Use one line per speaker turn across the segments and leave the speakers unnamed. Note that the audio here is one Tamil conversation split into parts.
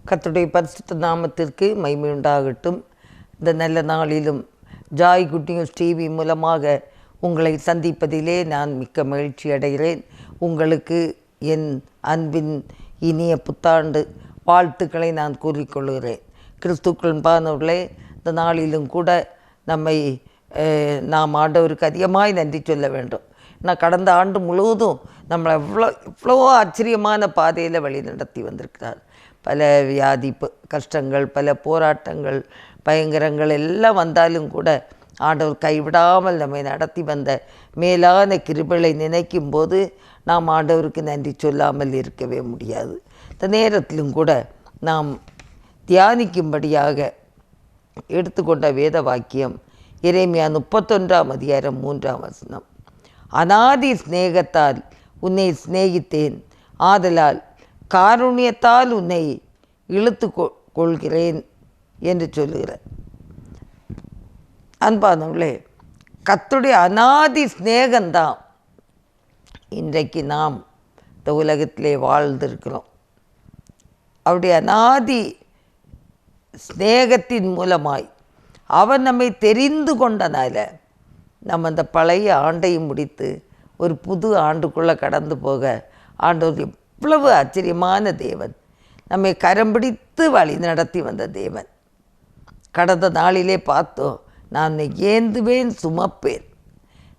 கர்த்தருடைய பரிசுத்த நாமத்திற்கு மகிமை உண்டாகட்டும். இந்த நல்ல நாளிலும் ஜாய் குட் நியூஸ் டிவி மூலமாக உங்களை சந்திப்பதிலே நான் மிக்க மகிழ்ச்சி அடைகிறேன். உங்களுக்கு என் அன்பின் இனிய புத்தாண்டு வாழ்த்துக்களை நான் கூறிக்கொள்கிறேன். கிறிஸ்துக்கள் பானவர்களே, இந்த நாளிலும் கூட நாம் ஆண்டவருக்கு அதிகமாய் நன்றி சொல்ல வேண்டும். நான் கடந்த ஆண்டு முழுவதும் நம்மளை எவ்வளவோ ஆச்சரியமான பாதையில் வழி நடத்தி வந்திருக்கிறார். பல வியாதி கஷ்டங்கள், பல போராட்டங்கள், பயங்கரங்கள் எல்லாம் வந்தாலும் கூட ஆண்டவர் கைவிடாமல் நம்மை நடத்தி வந்த மேலான கிருபைகளை நினைக்கும் போது நாம் ஆண்டவருக்கு நன்றி சொல்லாமல் இருக்கவே முடியாது. இந்த நேரத்திலும் கூட நாம் தியானிக்கும்படியாக எடுத்துக்கொண்ட வேத வாக்கியம் எரேமியா 31:3. அநாதி சிநேகத்தால் உன்னை சிநேகித்தேன், ஆதலால் காருண்யத்தால் உன்னை இழுத்து கொள்கிறேன் என்று சொல்லுகிறார். அன்பானவர்களே, கர்த்தருடைய அநாதி சிநேகந்தான் இன்றைக்கு நாம் இந்த உலகத்திலே வாழ்ந்திருக்கிறோம். அவருடைய அநாதி சிநேகத்தின் மூலமாய் அவர் நம்மை தெரிந்து கொண்டனால நம்ம அந்த பழைய ஆண்டையும் முடித்து ஒரு புது ஆண்டுக்குள்ளே கடந்து போக ஆண்டவர் எவ்வளவு ஆச்சரியமான தேவன், நம்மை கரம் பிடித்து வழி நடத்தி வந்த தேவன். கடந்த நாளிலே பார்த்தோம், நான் ஏந்துவேன் சுமப்பேன்.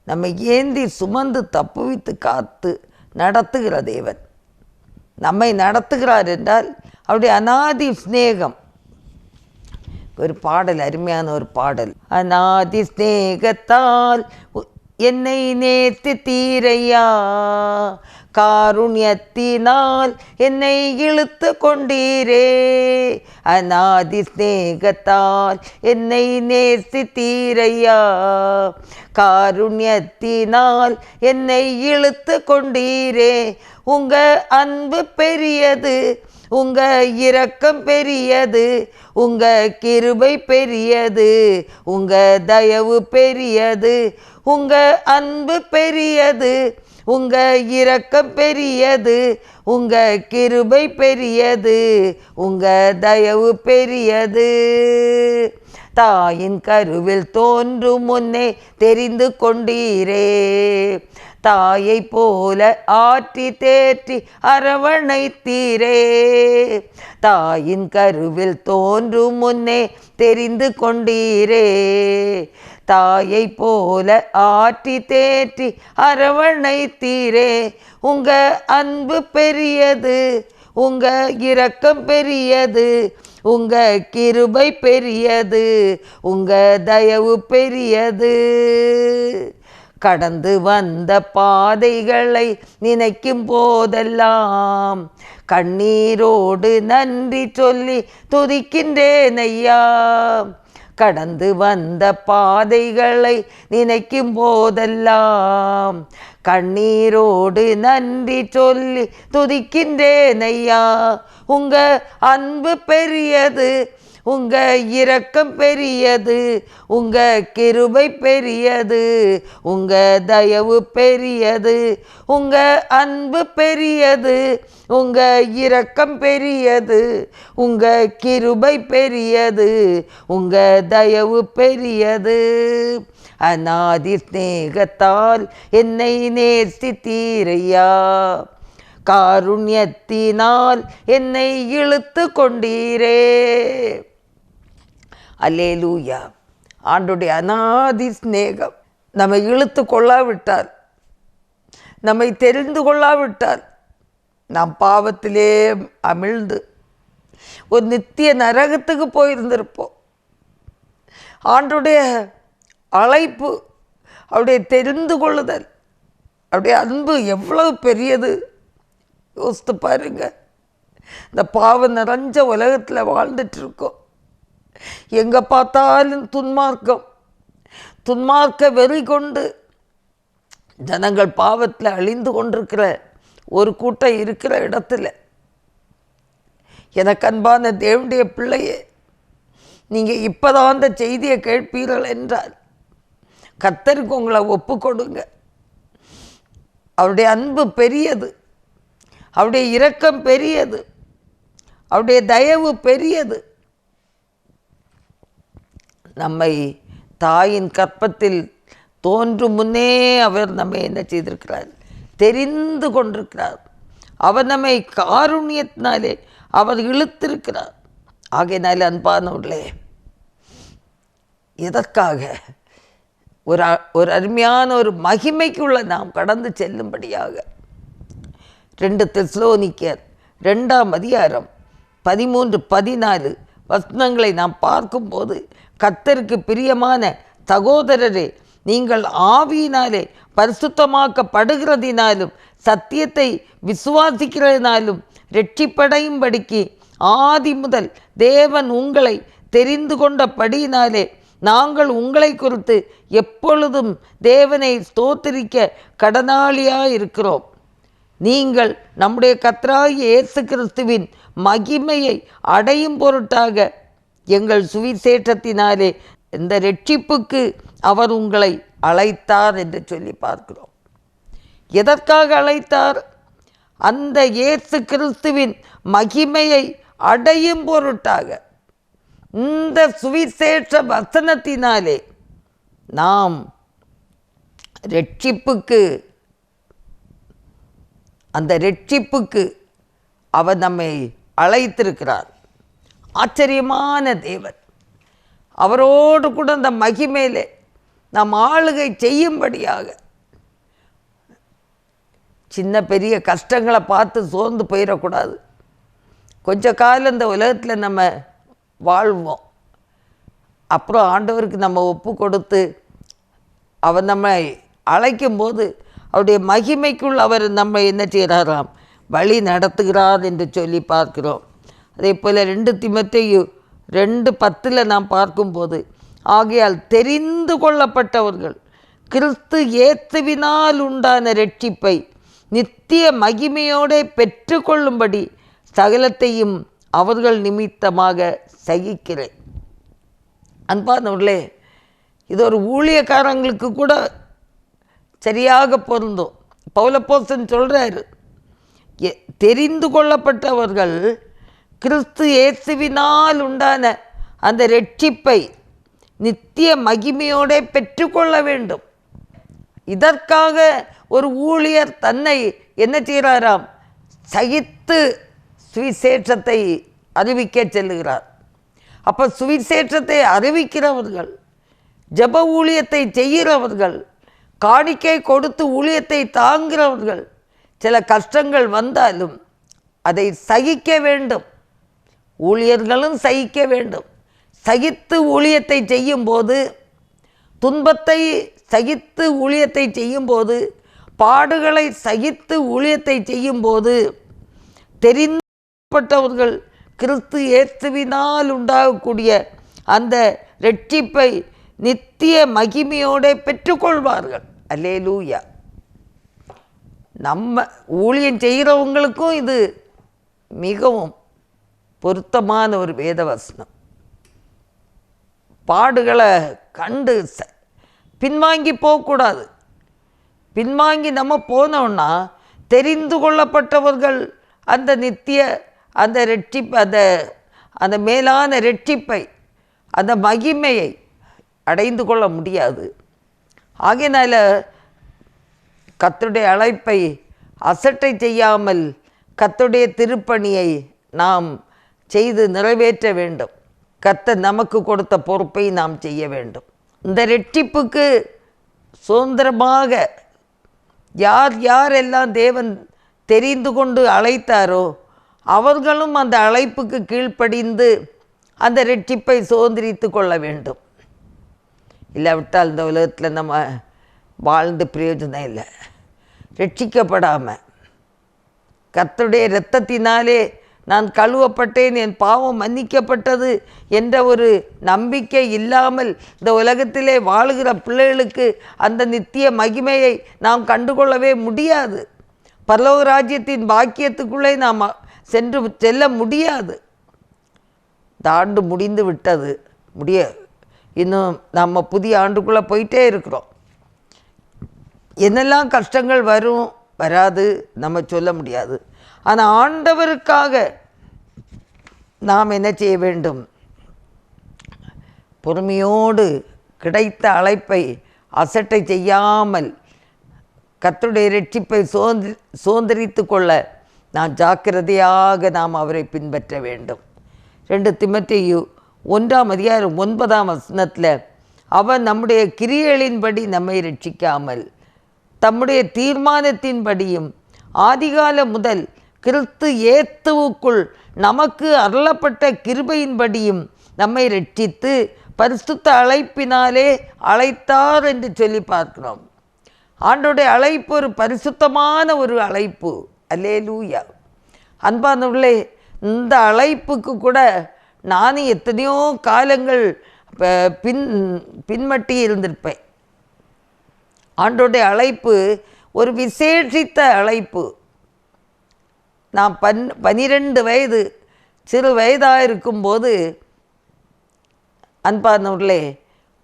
நம்மை ஏந்தி சுமந்து தப்புவித்து காத்து நடத்துகிற தேவன். நம்மை நடத்துகிறார் என்றால் அவருடைய அநாதி சிநேகம். ஒரு பாடல், அருமையான ஒரு பாடல். அநாதி சிநேகத்தால் என்னை நேர்த்தி தீரையா, காருண்யத்தினால் என்னை இழுத்து கொண்டீரே. அநாதி சிநேகத்தால் என்னை நேர்த்தி தீரையா, காருண்யத்தினால் என்னை இழுத்து கொண்டீரே. உங்க அன்பு பெரியது, உங்க இரக்கம் பெரியது, உங்க கிருபை பெரியது, உங்க தயவு பெரியது. உங்க அன்பு பெரியது, உங்க இரக்கம் பெரியது, உங்க கிருபை பெரியது, உங்க தயவு பெரியது. தாயின் கருவில் தோன்றும் முன்னே தெரிந்து கொண்டீரே, தாயை போல ஆற்றி தேற்றி அரவணைத்தீரே. தாயின் கருவில் தோன்றும் முன்னே தெரிந்து கொண்டீரே, தாயை போல ஆற்றி தேற்றி அரவணைத்தீரே. உங்க அன்பு பெரியது, உங்க இரக்கம் பெரியது, உங்க கிருபை பெரியது, உங்க தயவு பெரியது. கடந்து வந்த பாதைகளை நினைக்கும் போதெல்லாம் கண்ணீரோடு நன்றி சொல்லி துதிக்கின்றேன் ஐயா. கடந்து வந்த பாதைகளை நினைக்கும் போதெல்லாம் கண்ணீரோடு நன்றி சொல்லி துதிக்கின்றேன் ஐயா. உங்க அன்பு பெரியது, உங்க இரக்கம் பெரியது, உங்க கிருபை பெரியது, உங்க தயவு பெரியது. உங்க அன்பு பெரியது, உங்க இரக்கம் பெரியது, உங்க கிருபை பெரியது, உங்க தயவு பெரியது. அநாதி சிநேகத்தால் என்னை நேசித்தீரையா, காருண்யத்தினால் என்னை இழுத்து கொண்டீரே. அல்லேலூயா. ஆண்டுடைய அநாதி சிநேகம் நம்மை இழுத்து கொள்ளாவிட்டால், நம்மை தெரிந்து கொள்ளாவிட்டால் நாம் பாவத்திலே அமிழ்ந்து ஒரு நித்திய நரகத்துக்கு போயிருந்திருப்போம். ஆண்டுடைய அழைப்பு, அவருடைய தெரிந்து கொள்ளுதல், அவருடைய அன்பு எவ்வளவு பெரியது யோசித்து பாருங்க. இந்த பாவம் நிறைஞ்ச உலகத்தில் வாழ்ந்துட்டுருக்கோம். எங்கே பார்த்தாலும் துன்மார்க்க வெறி கொண்டு ஜனங்கள் பாவத்தில் அழிந்து கொண்டிருக்கிற ஒரு கூட்டம் இருக்கிற இடத்துல, எனக்கு அன்பான தேவனுடைய பிள்ளையே, நீங்கள் இப்போதான் அந்த செய்தியை கேட்பீர்கள் என்றால் கர்த்தருக்கு உங்களை ஒப்பு கொடுங்க. அவருடைய அன்பு பெரியது, அவருடைய இரக்கம் பெரியது, அவருடைய தயவு பெரியது. நம்மை தாயின் கற்பத்தில் தோன்றும் முன்னே அவர் நம்மை என்ன செய்திருக்கிறார்? தெரிந்து கொண்டிருக்கிறார். அவர் நம்மை காருண்யத்தினாலே அவர் இழுத்திருக்கிறார். ஆகையினாலே அன்பானவர்களே, எதற்காக ஒரு அருமையான ஒரு மகிமைக்குள்ள நாம் கடந்து செல்லும்படியாக 2 தெசலோனிக்கேயர் 2ஆம் அதிகாரம் 13-14 வசனங்களை நாம் பார்க்கும்போது, கர்த்தருக்கு பிரியமான சகோதரரே, நீங்கள் ஆவியினாலே பரிசுத்தமாக்கப்படுகிறதினாலும் சத்தியத்தை விசுவாசிக்கிறதினாலும் இரட்சிப்படையும்படிக்கு ஆதி முதல் தேவன் உங்களை தெரிந்து கொண்டபடியினாலே நாங்கள் உங்களை குறித்து எப்பொழுதும் தேவனை ஸ்தோத்திரிக்க கடனாளியாயிருக்கிறோம். நீங்கள் நம்முடைய கர்த்தராகிய இயேசு கிறிஸ்துவின் மகிமையை அடையும் பொருட்டாக எங்கள் சுவிசேஷத்தினாலே இந்த இரட்சிப்புக்கு அவர் உங்களை அழைத்தார் என்று சொல்லி பார்க்கிறோம். எதற்காக அழைத்தார்? அந்த இயேசு கிறிஸ்துவின் மகிமையை அடையும் பொருட்டாக. இந்த சுவிசேஷ வசனத்தினாலே நாம் அந்த இரட்சிப்புக்கு அவர் நம்மை அழைத்திருக்கிறார். ஆச்சரியமான தேவன். அவரோடு கூட அந்த மகிமையிலே நாம் ஆளுகை செய்யும்படியாக. சின்ன பெரிய கஷ்டங்களை பார்த்து சோர்ந்து போயிடக்கூடாது. கொஞ்ச காலம் இந்த உலகத்தில் நம்ம வாழ்வோம். அப்புறம் ஆண்டவருக்கு நம்ம ஒப்பு கொடுத்து அவர் நம்மை அழைக்கும்போது அவருடைய மகிமைக்குள் அவர் நம்ம என்ன செய்கிறாராம்? வழி நடத்துகிறார் என்று சொல்லி பார்க்கிறோம். அதே போல் 2 தீமோத்தேயு 2:10 நாம் பார்க்கும்போது, ஆகையால் தெரிந்து கொள்ளப்பட்டவர்கள் கிறிஸ்து இயேசுவினால் உண்டான இரட்சிப்பை நித்திய மகிமையோடு பெற்றுக்கொள்ளும்படி சகலத்தையும் அவர்கள் நிமித்தமாக சகிக்கிறேன். அன்பானவர்களே, இது ஒரு ஊழியக்காரங்களுக்கு கூட சரியாக பொருந்தும். பவுலப்போஸ்தலன் சொல்கிறாரு, தெரிந்து கொள்ளப்பட்டவர்கள் கிறிஸ்து இயேசுவினால் உண்டான அந்த இரட்சிப்பை நித்திய மகிமையோடு பெற்றுக்கொள்ள வேண்டும். இதற்காக ஒரு ஊழியர் தன்னை என்ன செய்கிறாராம்? சகித்து சுவிசேஷத்தை அறிவிக்க செல்லுகிறார். அப்போ சுவிசேஷத்தை அறிவிக்கிறவர்கள், ஜெப ஊழியத்தை செய்கிறவர்கள், காணிக்கை கொடுத்து ஊழியத்தை தாங்கிறவர்கள், சில கஷ்டங்கள் வந்தாலும் அதை சகிக்க வேண்டும். ஊழியர்களும் சகிக்க வேண்டும். சகித்து ஊழியத்தை செய்யும்போது, துன்பத்தை சகித்து ஊழியத்தை செய்யும்போது, பாடுகளை சகித்து ஊழியத்தை செய்யும்போது, தெரிந்தவர்கள் கிறிஸ்து இயேசுவினால் உண்டாகக்கூடிய அந்த இரட்சிப்பை நித்திய மகிமையோடு பெற்றுக்கொள்வார்கள். அல்லேலூயா. நம்ம ஊழியம் செய்கிறவங்களுக்கும் இது மிகவும் பொருத்தமான ஒரு வேதவசனம். பாடுகளை கண்டு பின்வாங்கி போகக்கூடாது. பின்வாங்கி நம்ம போனோம்னா தெரிந்து கொள்ளப்பட்டவர்கள் அந்த நித்திய அந்த இரட்சிப்பு அந்த மேலான இரட்சிப்பை அந்த மகிமையை அடைந்து கொள்ள முடியாது. ஆகையினால கர்த்தருடைய அழைப்பை அசட்டை செய்யாமல் கர்த்தருடைய திருப்பணியை நாம் செய்து நிறைவேற்ற வேண்டும். கர்த்தர் நமக்கு கொடுத்த பொறுப்பை நாம் செய்ய வேண்டும். இந்த இரட்சிப்புக்கு சுதந்திரமாக யார் யாரெல்லாம் தேவன் தெரிந்து கொண்டு அழைத்தாரோ அவர்களும் அந்த அழைப்புக்கு கீழ்ப்படிந்து அந்த இரட்சிப்பை சுதந்திரித்து கொள்ள வேண்டும். இல்லாவிட்டால் இந்த உலகத்தில் நம்ம வாழ்ந்து பிரயோஜனம் இல்லை. ரட்சிக்கப்படாமல் கர்த்தருடைய இரத்தத்தினாலே நான் கழுவப்பட்டேன், என் பாவம் மன்னிக்கப்பட்டது என்ற ஒரு நம்பிக்கை இல்லாமல் இந்த உலகத்திலே வாழுகிற பிள்ளைகளுக்கு அந்த நித்திய மகிமையை நாம் கண்டுகொள்ளவே முடியாது. பரலோக ராஜ்யத்தின் பாக்கியத்துக்குள்ளே நாம் செல்ல முடியாது. இந்த ஆண்டு முடிந்து விட்டது, இன்னும் நம்ம புதிய ஆண்டுக்குள்ளே போயிட்டே இருக்கிறோம். என்னெல்லாம் கஷ்டங்கள் வரும் வராது நம்ம சொல்ல முடியாது. ஆனால் ஆண்டவருக்காக நாம் என்ன செய்ய வேண்டும்? பொறுமையோடு கிடைத்த அழைப்பை அசட்டை செய்யாமல் கர்த்தருடைய இரட்சிப்பை சுதந்திரித்து கொள்ள நான் ஜாக்கிரதையாக நாம் அவரை பின்பற்ற வேண்டும். 2 தீமோத்தேயு 1:9 அவர் நம்முடைய கிரியைகளின்படி நம்மை ரட்சிக்காமல் தம்முடைய தீர்மானத்தின்படியும் ஆதிகாலம் முதல் கிறிஸ்து இயேசுவுக்குள் நமக்கு அருளப்பட்ட கிருபையின்படியும் நம்மை ரட்சித்து பரிசுத்த அழைப்பினாலே அழைத்தார் என்று சொல்லி பார்க்கிறோம். ஆண்டோடைய அழைப்பு ஒரு பரிசுத்தமான ஒரு அழைப்பு. அல்லேலூயா. அன்பானவர்களே, இந்த அழைப்புக்கு கூட நானும் எத்தனையோ காலங்கள் பின்மட்டி இருந்திருப்பேன். ஆண்டோடைய அழைப்பு ஒரு விசேஷித்த அழைப்பு. நான் 12 வயது சிறு வயதாக இருக்கும்போது அன்பானவர்களே,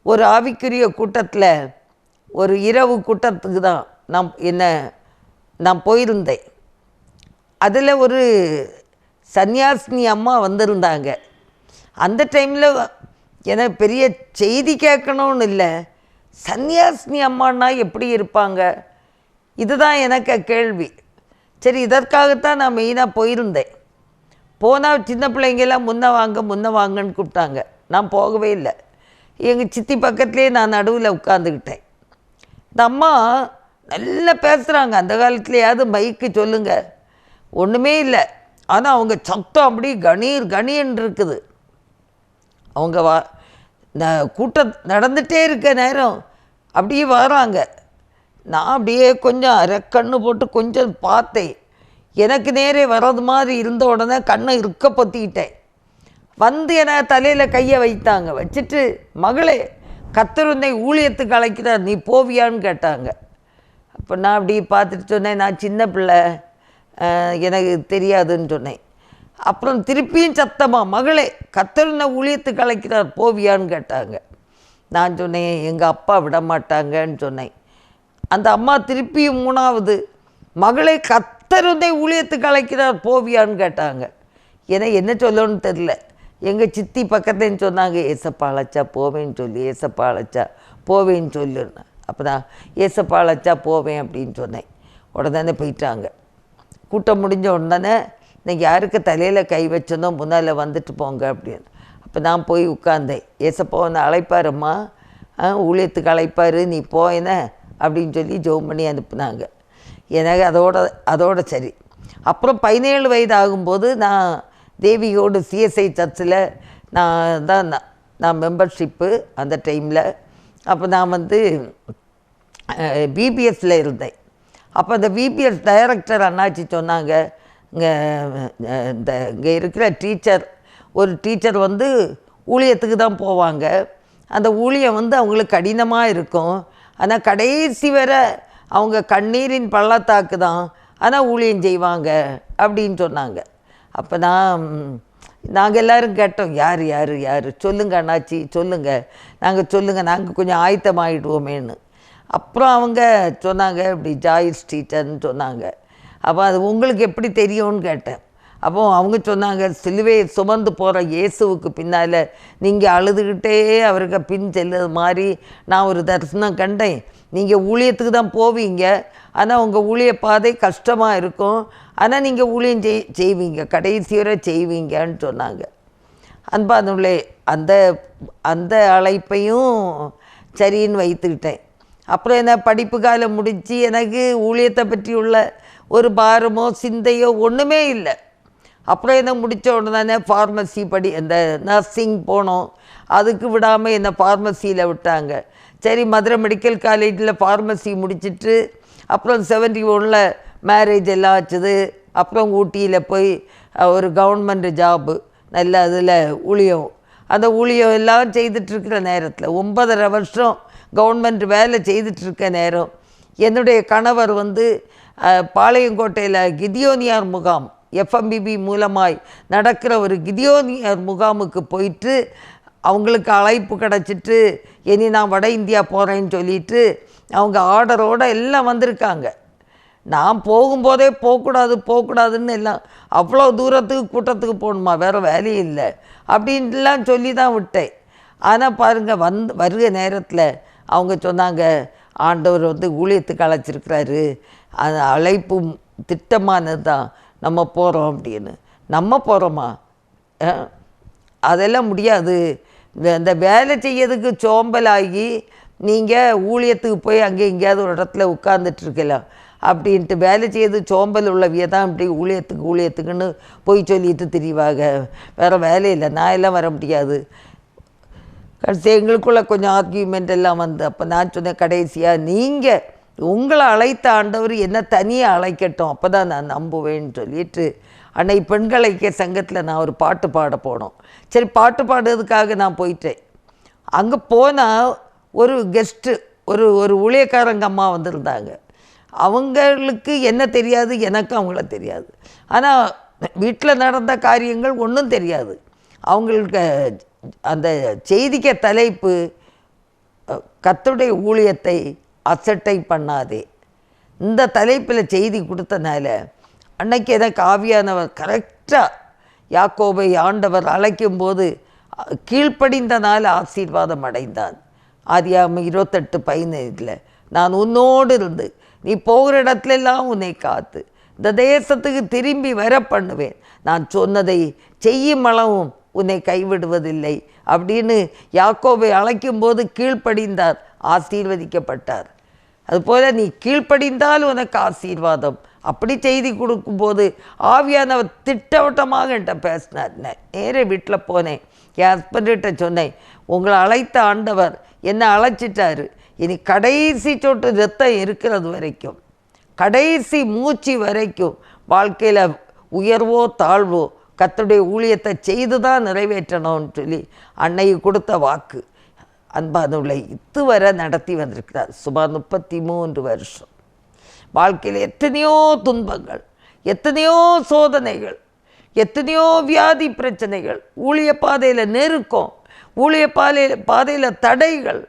ஒரு ஆவிக்குரிய கூட்டத்தில் ஒரு இரவு கூட்டத்துக்கு தான் நான் போயிருந்தேன். அதில் ஒரு சன்னியாசினி அம்மா வந்திருந்தாங்க. அந்த டைமில் எனக்கு பெரிய செய்தி கேட்கணும்னு இல்லை, சன்னியாசினி அம்மானா எப்படி இருப்பாங்க, இதுதான் எனக்கு கேள்வி. சரி, இதற்காகத்தான் நான் மெயினாக போயிருந்தேன். போனால் சின்ன பிள்ளைங்கெல்லாம் முன்ன வாங்கன்னு கூப்பிட்டாங்க. நான் போகவே இல்லை. எங்கள் சித்தி பக்கத்துலேயே நான் நடுவில் உட்காந்துக்கிட்டேன். இந்த அம்மா நல்லா பேசுகிறாங்க. அந்த காலத்துலையாவது மைக்கு சொல்லுங்கள், ஒன்றுமே இல்லை. ஆனால் அவங்க சத்தம் அப்படி கணீர்னு இருக்குது. அவங்க கூட்டம் நடந்துகிட்டே இருக்க நேரம் அப்படியே வராங்க. நான் அப்படியே கொஞ்சம் கண்ணு போட்டு கொஞ்சம் பார்த்தேன். எனக்கு நேரே வர்றது மாதிரி இருந்த உடனே கண்ணை இருக்க பொத்திக்கிட்டேன். வந்து என்னை தலையில் கையை வைத்தாங்க. வச்சுட்டு, மகளே, கர்த்தர் உன்னை ஊழியத்துக்கு அழைக்கிறார், நீ போவியான்னு கேட்டாங்க. அப்போ நான் அப்படி பார்த்துட்டு சொன்னேன், நான் சின்ன பிள்ளை, எனக்கு தெரியாதுன்னு சொன்னேன். அப்புறம் திருப்பியும் சத்தமாக, மகளே, கர்த்தர் உன்னை ஊழியத்துக்கு அழைக்கிறார், போவியான்னு கேட்டாங்க. நான் சொன்னேன், எங்கள் அப்பா விட மாட்டாங்கன்னு சொன்னேன். அந்த அம்மா திருப்பியும் 3வது, மகளே, கர்த்தர் உன்னை ஊழியத்துக்கு அழைக்கிறார், போவியான்னு கேட்டாங்க. ஏன்னா என்ன சொல்லணும்னு தெரில. எங்கள் சித்தி பக்கத்துலேன்னு சொன்னாங்க, ஏசப்பா அழைச்சா போவேன்னு சொல்லி, ஏசப்பா அழைச்சா போவேன்னு சொல்லுன்னு. அப்போ தான் ஏசப்பா அழைச்சா போவேன் அப்படின்னு சொன்னேன். உடனே போயிட்டாங்க. கூட்டம் முடிஞ்ச உடனே நீங்கள் யாருக்கு தலையில் கை வச்சனோ முன்னால் வந்துட்டு போங்க அப்படின்னு. அப்போ நான் போய் உட்கார்ந்தேன். ஏசப்பா ஒன்று அழைப்பாரும்மா, ஊழியத்துக்கு அழைப்பார், நீ போயின அப்படின்னு சொல்லி ஜெபம் பண்ணி அனுப்புனாங்க. எனக்கு அதோட சரி. அப்புறம் 17 வயது ஆகும்போது நான் தேவியோடு சிஎஸ்ஐ சர்ச்சில் நான் மெம்பர்ஷிப்பு அந்த டைமில். அப்போ நான் பிபிஎஸ்சில் இருந்தேன். அப்போ அந்த பிபிஎஸ் டைரக்டர் அண்ணாச்சி சொன்னாங்க, இங்கே இருக்கிற ஒரு டீச்சர் ஊழியத்துக்கு தான் போவாங்க. அந்த ஊழியம் அவங்களுக்கு கடினமாக இருக்கும். ஆனால் கடைசி வரை அவங்க கண்ணீரின் பள்ளத்தாக்கு தான், ஆனால் ஊழியம் செய்வாங்க அப்படின்னு சொன்னாங்க. அப்போ நாங்கள் எல்லோரும் கேட்டோம், யார் சொல்லுங்க அண்ணாச்சி, சொல்லுங்கள், நாங்கள் கொஞ்சம் ஆயத்தமாகிடுவோமேன்னு. அப்புறம் அவங்க சொன்னாங்க, இப்படி ஜாயிஸ் டீச்சர்னு சொன்னாங்க. அப்போ அது உங்களுக்கு எப்படி தெரியும்னு கேட்டேன். அப்போ அவங்க சொன்னாங்க, சிலுவையை சுமந்து போகிற இயேசுவுக்கு பின்னால் நீங்கள் அழுதுகிட்டே அவருக்கு பின் செல்லுறது மாதிரி நான் ஒரு தரிசனம் கண்டேன். நீங்கள் ஊழியத்துக்கு தான் போவீங்க, ஆனால் உங்கள் ஊழிய பாதை கஷ்டமாக இருக்கும், ஆனால் நீங்கள் ஊழியம் செய்வீங்க, கடைசி வரை செய்வீங்கன்னு சொன்னாங்க. அன்பானுள்ளே, அந்த அழைப்பையும் சரின்னு வைத்துக்கிட்டேன். அப்புறம் என்ன, படிப்பு காலம் முடித்து எனக்கு ஊழியத்தை பற்றி உள்ள ஒரு பாரமோ சிந்தையோ ஒன்றுமே இல்லை. அப்புறம் என்ன முடித்த உடனே ஃபார்மசி அந்த நர்சிங் போனோம். அதுக்கு விடாமல் என்னை ஃபார்மசியில் விட்டாங்க. சரி, மதுரை மெடிக்கல் காலேஜில் ஃபார்மசி முடிச்சுட்டு அப்புறம் 71 மேரேஜ் எல்லாம் ஆச்சுது. அப்புறம் ஊட்டியில் போய் ஒரு கவர்மெண்ட் ஜாபு, நல்ல அதில் ஊழியம், அந்த ஊழியம் எல்லாம் செய்துட்ருக்கிற நேரத்தில் 9.5 வருஷம் கவர்மெண்ட் வேலை செய்துட்ருக்க நேரம் என்னுடைய கணவர் பாளையங்கோட்டையில் கிதியோனியார் முகாம், எஃப்எம்பிபி மூலமாய் நடக்கிற ஒரு கிதியோனியார் முகாமுக்கு போயிட்டு அவங்களுக்கு அழைப்பு கிடச்சிட்டு, இனி நான் வட இந்தியா போகிறேன்னு சொல்லிவிட்டு அவங்க ஆர்டரோடு எல்லாம் வந்திருக்காங்க. நான் போகும்போதே போகக்கூடாதுன்னு எல்லாம் அவ்வளோ தூரத்துக்கு கூட்டத்துக்கு போகணுமா, வேறு வேலையும் இல்லை அப்படின்ட்டுலாம் சொல்லி தான் விட்டேன். ஆனால் பாருங்கள், வருகிற நேரத்தில் அவங்க சொன்னாங்க, ஆண்டவர் ஊழியத்துக்கு அழைச்சிருக்கிறாரு, அது அழைப்பு திட்டமானது தான், நம்ம போகிறோம் அப்படின்னு. நம்ம போகிறோமா? அதெல்லாம் முடியாது. இந்த வேலை செய்யறதுக்கு சோம்பலாகி நீங்கள் ஊழியத்துக்கு போய் அங்கே எங்கேயாவது ஒரு இடத்துல உட்கார்ந்துட்டுருக்கலாம் அப்படின்ட்டு வேலை செய்யறது சோம்பல் உள்ளவிய தான் இப்படி ஊழியத்துக்குன்னு போய் சொல்லிட்டு திரிவாங்க. வேறு வேலை இல்லை, நான் எல்லாம் வர முடியாது. கடைசி எங்களுக்குள்ள கொஞ்சம் ஆர்கியூமெண்ட் எல்லாம் அப்போ நான் சொன்னேன், கடைசியாக நீங்கள் உங்களை அழைத்த ஆண்டவர் என்ன தனியாக அழைக்கட்டும், அப்போ தான் நான் நம்புவேன்னு சொல்லிட்டு அன்னை பெண்கள் ஐக்கிய சங்கத்தில் நான் ஒரு பாட்டு பாட போனோம். சரி, பாட்டு பாடுறதுக்காக நான் போயிட்டேன். அங்கே போனால் ஒரு கெஸ்ட்டு, ஒரு ஊழியக்காரங்க அம்மா வந்திருந்தாங்க. அவங்களுக்கு என்ன தெரியாது, எனக்கு அவங்கள தெரியாது. ஆனால் வீட்டில் நடந்த காரியங்கள் ஒன்றும் தெரியாது. அவங்களுக்கு அந்த செய்திக்க தலைப்பு, கர்த்தருடைய ஊழியத்தை அசட்டை பண்ணாதே. இந்த தலைப்பில் செய்தி கொடுத்தனால அன்னைக்கு எனக்கு ஆவியானவர் கரெக்டாக யாக்கோபை ஆண்டவர் அழைக்கும்போது கீழ்ப்படிந்தனால ஆசீர்வாதம் அடைந்தான். ஆதியாகமம் 28:15 நான் உன்னோடு இருந்து நீ போகிற இடத்துலெல்லாம் உன்னை காத்து இந்த தேசத்துக்கு திரும்பி வர பண்ணுவேன், நான் சொன்னதை செய்யும் அளவும் உன்னை கைவிடுவதில்லை அப்படின்னு யாக்கோபை அழைக்கும்போது கீழ்ப்படிந்தார், ஆசீர்வதிக்கப்பட்டார். அதுபோல் நீ கீழ்ப்படிந்தால் உனக்கு ஆசீர்வாதம். அப்படி செய்தி கொடுக்கும்போது ஆவியானவர் திட்டவட்டமாக என்கிட்ட பேசினார். நேரே வீட்டில் போனேன், என் ஹஸ்பண்ட்கிட்ட சொன்னேன், உங்களை அழைத்த ஆண்டவர் என்னை அழைச்சிட்டாரு, இனி கடைசி சொட்டு ரத்தம் இருக்கிறது வரைக்கும், கடைசி மூச்சு வரைக்கும் வாழ்க்கையில் உயர்வோ தாழ்வோ கர்த்தருடைய ஊழியத்தை செய்து தான் நிறைவேற்றணும்னு சொல்லி அன்னைக்கு கொடுத்த வாக்கு அன்பானவர்களை இதுவரை நடத்தி வந்திருக்கிறார். சுமார் 33 வருஷம். வாழ்க்கையில் எத்தனையோ துன்பங்கள், எத்தனையோ சோதனைகள், எத்தனையோ வியாதி பிரச்சனைகள், ஊழிய பாதையில் நெருக்கம், ஊழிய பாதையில் தடைகள்,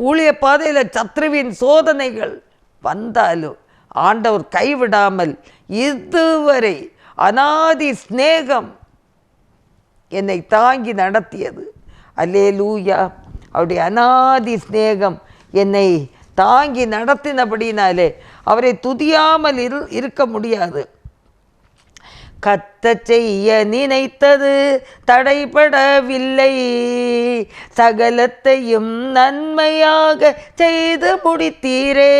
ஊழிய பாதையில் சத்ருவின் சோதனைகள் வந்தாலும் ஆண்டவர் கைவிடாமல் இதுவரை அநாதி ஸ்நேகம் என்னை தாங்கி நடத்தியது. அல்லேலூயா. அவருடைய அநாதி ஸ்நேகம் என்னை தாங்கி நடத்தினபடினாலே அவரை துதியாமல் இருக்க முடியாது. கத்த செய்ய நினைத்தது தடைபடவில்லை, சகலத்தையும் நன்மையாக செய்து முடித்தீரே.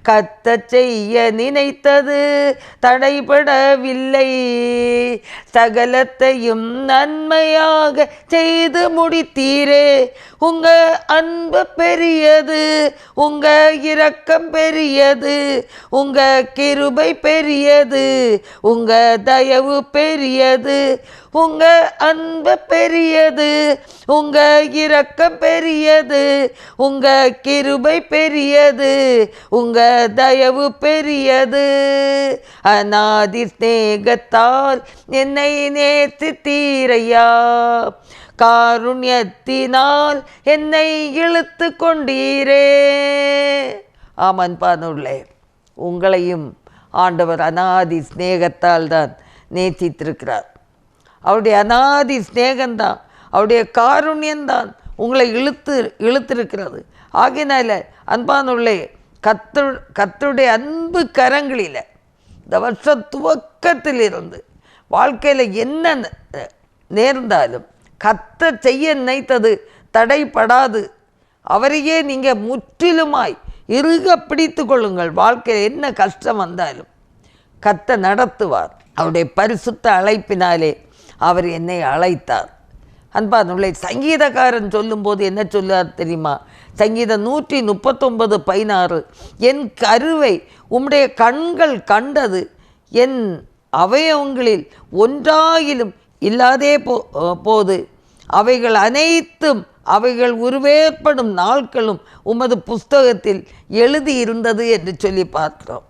கத்த செய்ய நினைத்தது தடைபடவில்லை, சகலத்தையும் நன்மையாக செய்து முடித்தீரே. உங்க அன்பு பெரியது, உங்க இரக்கம் பெரியது, உங்க கிருபை பெரியது, உங்க தயவு பெரியது, உங்க அன்பு பெரியது, உங்க இரக்கம் பெரியது, உங்க கிருபை பெரியது, உங்க தயவு பெரியது. அநாதி ஸ்நேகத்தால் என்னை நேசித்தீரையா, காருண்யத்தினால் என்னை இழுத்து கொண்டீரே. ஆமன் பானுள்ளே, உங்களையும் ஆண்டவர் அநாதி ஸ்நேகத்தால் தான் நேசித்திருக்கிறார். அவருடைய அநாதி ஸ்நேகம்தான், அவருடைய காருண்யம்தான் உங்களை இழுத்திருக்கிறது. ஆகினால அன்பானுள்ளே, கர்த்தருடைய அன்பு கரங்களில் இந்த வருஷ துவக்கத்தில் இருந்து வாழ்க்கையில் என்ன நேர்ந்தாலும் கர்த்தர் செய்ய நினைத்தது தடைப்படாது. அவரையே நீங்கள் முற்றிலுமாய் இறுக பிடித்து கொள்ளுங்கள். வாழ்க்கையில் என்ன கஷ்டம் வந்தாலும் கர்த்தர் நடத்துவார். அவருடைய பரிசுத்த அழைப்பினாலே அவர் என்னை அழைத்தார். அன்பானுள்ளே, சங்கீதக்காரன் சொல்லும்போது என்ன சொல்லுவார் தெரியுமா? சங்கீதம் 139:16 என் கருவை உம்முடைய கண்கள் கண்டது, என் அவயவங்களில் ஒன்றாயிலும் இல்லாதே போது, அவைகள் அனைத்தும் அவைகள் உருவேற்படும் நாட்களும் உமது புஸ்தகத்தில் எழுதியிருந்தது என்று சொல்லி பார்க்கிறோம்.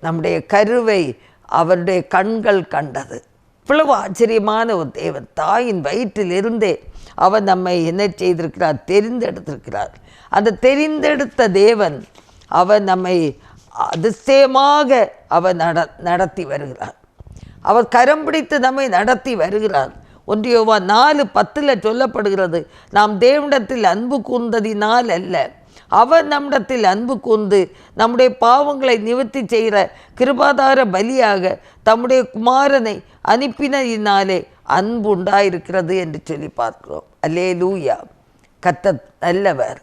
நம்முடைய கருவை அவருடைய கண்கள் கண்டது. இவ்வளவு ஆச்சரியமான ஒரு தேவன். தாயின் வயிற்றில் இருந்தே அவர் நம்மை என்ன செய்திருக்கிறார்? தெரிந்தெடுத்திருக்கிறார். அந்த தெரிந்தெடுத்த தேவன் அவர் நம்மை அதிசயமாக அவர் நடத்தி வருகிறார். அவர் கரம் பிடித்து நம்மை நடத்தி வருகிறார். 1 யோவான் 4:10 சொல்லப்படுகிறது, நாம் தேவனிடத்தில் அன்பு கூர்ந்ததினால் அல்ல, அவர் நம்மிடத்தில் அன்பு கூர்ந்து நம்முடைய பாவங்களை நிவர்த்தி செய்கிற கிருபாதார பலியாக தம்முடைய குமாரனை அனுப்பினதினாலே அன்பு உண்டாயிருக்கிறது என்று சொல்லி பார்க்கிறோம். அல்லேலூயா. கர்த்தர் நல்லவர்.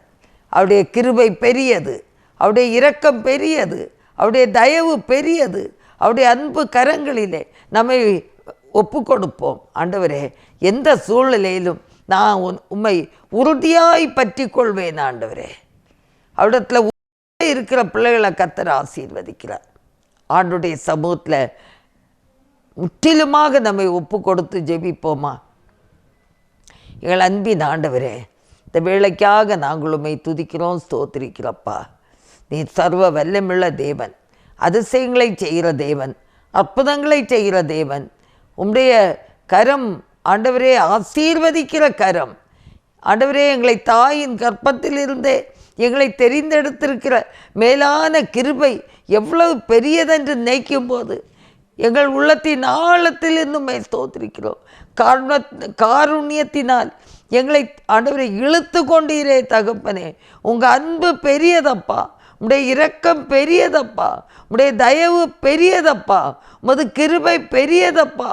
அவருடைய கிருபை பெரியது, அவருடைய இரக்கம் பெரியது, அவருடைய தயவு பெரியது. அவருடைய அன்பு கரங்களிலே நம்மை ஒப்பு கொடுப்போம். ஆண்டவரே, எந்த சூழ்நிலையிலும் நான் உம்மை உறுதியாய் பற்றி கொள்வேன். ஆண்டவரே, அவரிடத்தில் இருக்கிற பிள்ளைகளை கர்த்தர் ஆசீர்வதிக்கிறார். ஆண்டுடைய சமூகத்தில் முற்றிலுமாக நம்மை ஒப்பு கொடுத்து ஜெபிப்போமா? எங்கள் அன்பின் ஆண்டவரே, இந்த வேளைக்காக நாங்கள் உம்மை துதிக்கிறோம், ஸ்தோத்திரிக்கிறப்பா. நீ சர்வ வல்லமுள்ள தேவன், அதிசயங்களை செய்கிற தேவன், அற்புதங்களை செய்கிற தேவன். உம்முடைய கரம் ஆண்டவரே ஆசீர்வதிக்கிற கரம். ஆண்டவரே, எங்களை தாயின் கர்ப்பத்திலிருந்தே எங்களை தெரிந்தெடுத்திருக்கிற மேலான கிருபை எவ்வளவு பெரியதென்று நினைக்கும் போது எங்கள் உள்ளத்தின் ஆழத்தில் இன்னும் ஸ்தோத்திரிக்கிறோம். காருண்யத்தினால் எங்களை ஆண்டவரை இழுத்து கொண்டீரே தகப்பனே. உங்கள் அன்பு பெரியதப்பா, உடைய இரக்கம் பெரியதப்பா, உடைய தயவு பெரியதப்பா, உமது கிருபை பெரியதப்பா.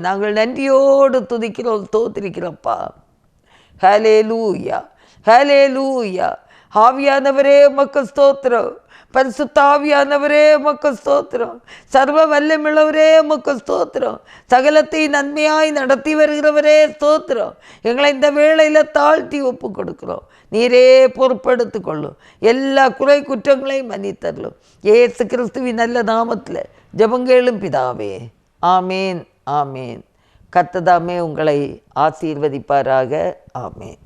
நாங்கள் நன்றியோடு துதிக்கிறோம், ஸ்தோத்திரிக்கிறோப்பா. ஹல்லேலூயா, ஹல்லேலூயா. ஆவியானவரே உமக்கு ஸ்தோத்திரம், பரிசுத்த ஆவியானவரே உமக்கு ஸ்தோத்திரம், சர்வ வல்லமுள்ளவரே உமக்கு ஸ்தோத்திரம், சகலத்தை நன்மையாய் நடத்தி வருகிறவரே ஸ்தோத்திரம். எங்களை இந்த வேளையில் தாழ்த்தி ஒப்பு கொடுக்கிறோம். நீரே பொறுப்படுத்தி கொள்ளும், எல்லா குறை குற்றங்களையும் மன்னித்தரலும். இயேசு கிறிஸ்துவின் நல்ல நாமத்தில் ஜெபங்கேளும் பிதாவே. ஆமேன், ஆமேன். கர்த்தர் தாமே உங்களை ஆசீர்வதிப்பாராக. ஆமேன்.